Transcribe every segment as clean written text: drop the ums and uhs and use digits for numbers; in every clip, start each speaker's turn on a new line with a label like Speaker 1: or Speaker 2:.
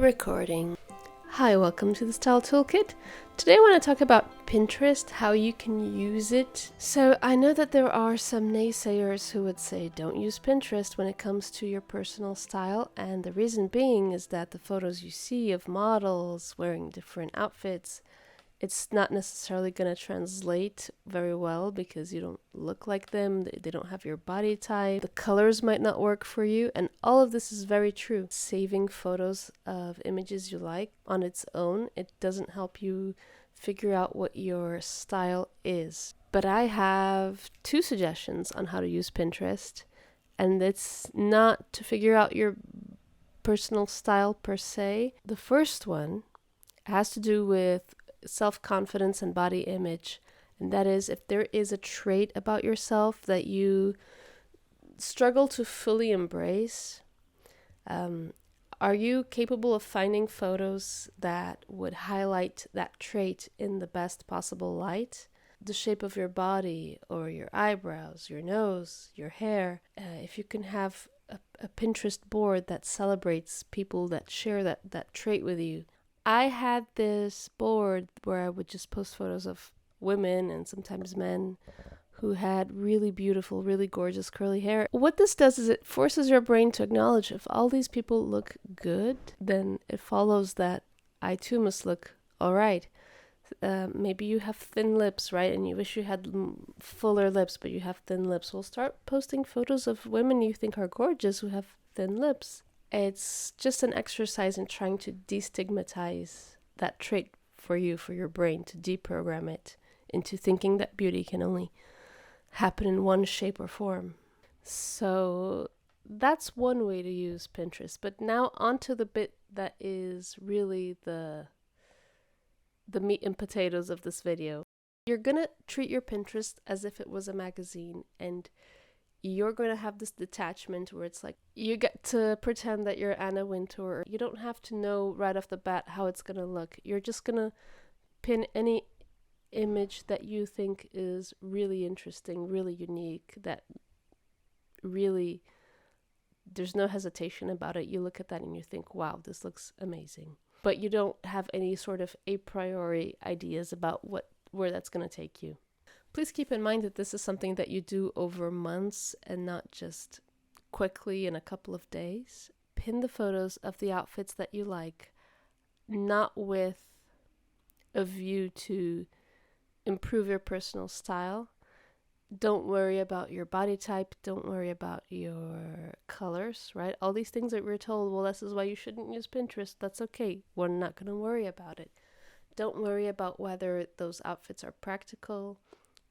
Speaker 1: Recording. Hi, welcome to the Style Toolkit. Today I want to talk about Pinterest, how you can use it. So I know that there are some naysayers who would say don't use Pinterest when it comes to your personal style, and the reason being is that the photos you see of models wearing different outfits, it's not necessarily going to translate very well because you don't look like them, they don't have your body type, the colors might not work for you, and all of this is very true. Saving photos of images you like on its own, it doesn't help you figure out what your style is. But I have two suggestions on how to use Pinterest, and it's not to figure out your personal style per se. The first one has to do with self-confidence and body image, and that is if there is a trait about yourself that you struggle to fully embrace, are you capable of finding photos that would highlight that trait in the best possible light? The shape of your body or your eyebrows, your nose, your hair. If you can have a Pinterest board that celebrates people that share that trait with you. I had this board where I would just post photos of women and sometimes men who had really beautiful, really gorgeous curly hair. What this does is it forces your brain to acknowledge if all these people look good, then it follows that I too must look all right. Maybe you have thin lips, right? And you wish you had fuller lips, but you have thin lips. Well, start posting photos of women you think are gorgeous who have thin lips. It's just an exercise in trying to destigmatize that trait for you, for your brain, to deprogram it into thinking that beauty can only happen in one shape or form. So that's one way to use Pinterest. But now onto the bit that is really the meat and potatoes of this video. You're gonna treat your Pinterest as if it was a magazine, and you're going to have this detachment where it's like you get to pretend that you're Anna Wintour. You don't have to know right off the bat how it's going to look. You're just going to pin any image that you think is really interesting, really unique, that really there's no hesitation about it. You look at that and you think, wow, this looks amazing. But you don't have any sort of a priori ideas about where that's going to take you. Please keep in mind that this is something that you do over months and not just quickly in a couple of days. Pin the photos of the outfits that you like, not with a view to improve your personal style. Don't worry about your body type. Don't worry about your colors, right? All these things that we're told, well, this is why you shouldn't use Pinterest. That's okay. We're not going to worry about it. Don't worry about whether those outfits are practical,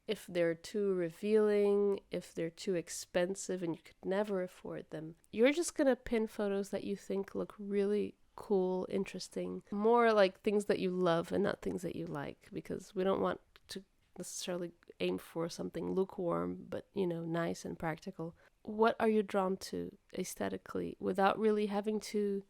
Speaker 1: if they're too revealing, if they're too expensive and you could never afford them. You're just going to pin photos that you think look really cool, interesting, more like things that you love and not things that you like, because we don't want to necessarily aim for something lukewarm, but, nice and practical. What are you drawn to aesthetically without really having to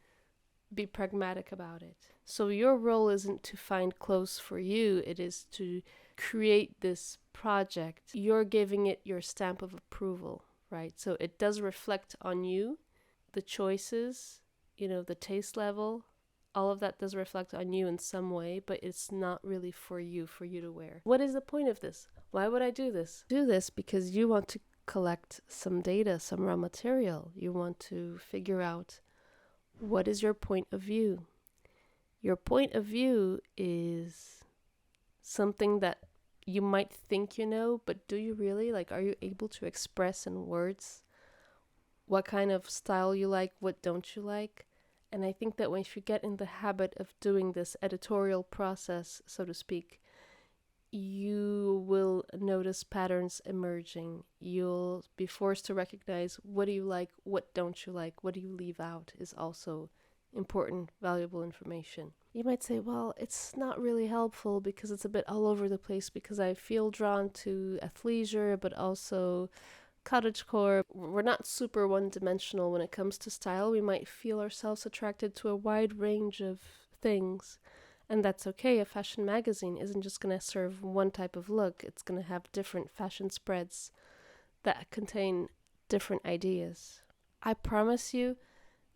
Speaker 1: be pragmatic about it? So your role isn't to find clothes for you, it is to create this project. You're giving it your stamp of approval, right? So it does reflect on you, the choices, the taste level, all of that does reflect on you in some way, but it's not really for you to wear. What is the point of this? Why would I do this? Do this because you want to collect some data, some raw material. You want to figure out what is your point of view. Your point of view is something that you might think you know, but do you really? Are you able to express in words what kind of style you like, what don't you like? And I think that if you get in the habit of doing this editorial process, so to speak, you will notice patterns emerging. You'll be forced to recognize what do you like, what don't you like, what do you leave out is also important, valuable information. You might say, well, it's not really helpful because it's a bit all over the place because I feel drawn to athleisure, but also cottagecore. We're not super one-dimensional when it comes to style. We might feel ourselves attracted to a wide range of things, and that's okay. A fashion magazine isn't just going to serve one type of look. It's going to have different fashion spreads that contain different ideas. I promise you,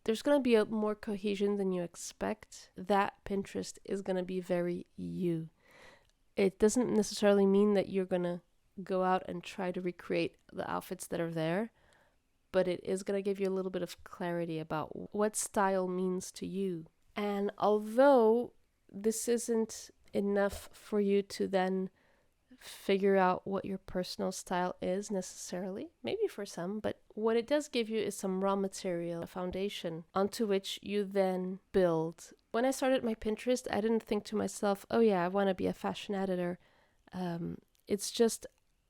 Speaker 1: there's going to be a more cohesion than you expect. That Pinterest is going to be very you. It doesn't necessarily mean that you're going to go out and try to recreate the outfits that are there, but it is going to give you a little bit of clarity about what style means to you. And although this isn't enough for you to then figure out what your personal style is necessarily, maybe for some, but what it does give you is some raw material, a foundation onto which you then build. When I started my Pinterest, I didn't think to myself, oh yeah, I want to be a fashion editor. It's just,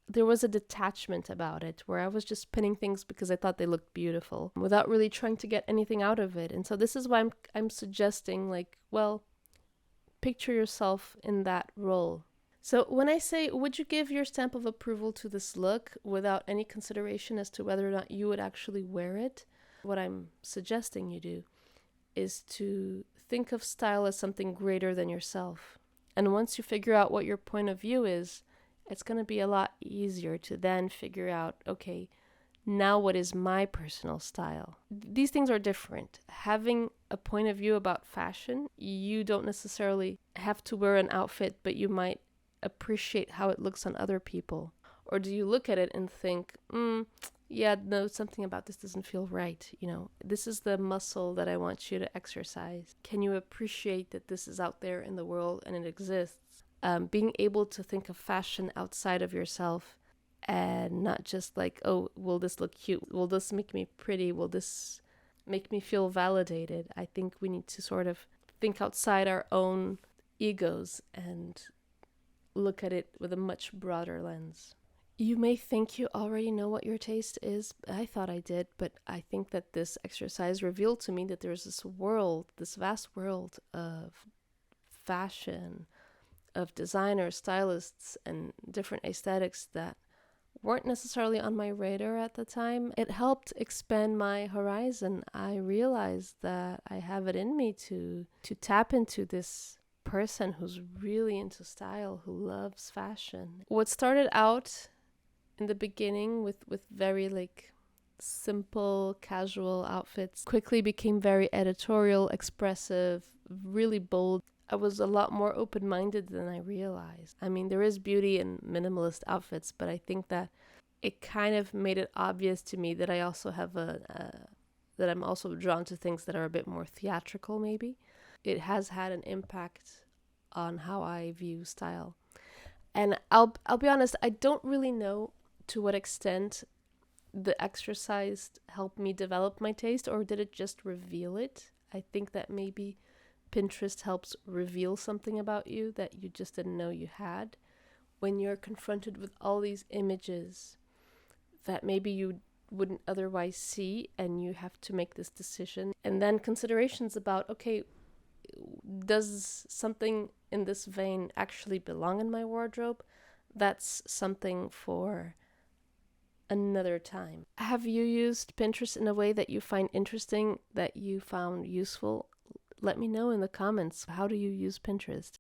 Speaker 1: there was a detachment about it where I was just pinning things because I thought they looked beautiful without really trying to get anything out of it. And so this is why I'm suggesting, like, well, picture yourself in that role. So when I say, would you give your stamp of approval to this look without any consideration as to whether or not you would actually wear it? What I'm suggesting you do is to think of style as something greater than yourself. And once you figure out what your point of view is, it's going to be a lot easier to then figure out, okay, now what is my personal style? These things are different. Having a point of view about fashion, you don't necessarily have to wear an outfit, but you might appreciate how it looks on other people. Or do you look at it and think, yeah, no, something about this doesn't feel right. You know, this is the muscle that I want you to exercise. Can you appreciate that this is out there in the world and it exists? Being able to think of fashion outside of yourself and not just like, oh, will this look cute? Will this make me pretty? Will this make me feel validated? I think we need to sort of think outside our own egos and look at it with a much broader lens. You may think you already know what your taste is. I thought I did, but I think that this exercise revealed to me that there's this world, this vast world of fashion, of designers, stylists, and different aesthetics that weren't necessarily on my radar at the time. It helped expand my horizon. I realized that I have it in me to tap into this person who's really into style, who loves fashion. What started out in the beginning with very like simple casual outfits quickly became very editorial, expressive, really bold. I was a lot more open-minded than I realized. I mean, there is beauty in minimalist outfits, but I think that it kind of made it obvious to me that I also have that I'm also drawn to things that are a bit more theatrical maybe. It has had an impact on how I view style. And I'll be honest, I don't really know to what extent the exercise helped me develop my taste, or did it just reveal it? I think that maybe Pinterest helps reveal something about you that you just didn't know you had. When you're confronted with all these images that maybe you wouldn't otherwise see, and you have to make this decision, and then considerations about, okay, does something in this vein actually belong in my wardrobe? That's something for another time. Have you used Pinterest in a way that you find interesting, that you found useful? Let me know in the comments. How do you use Pinterest?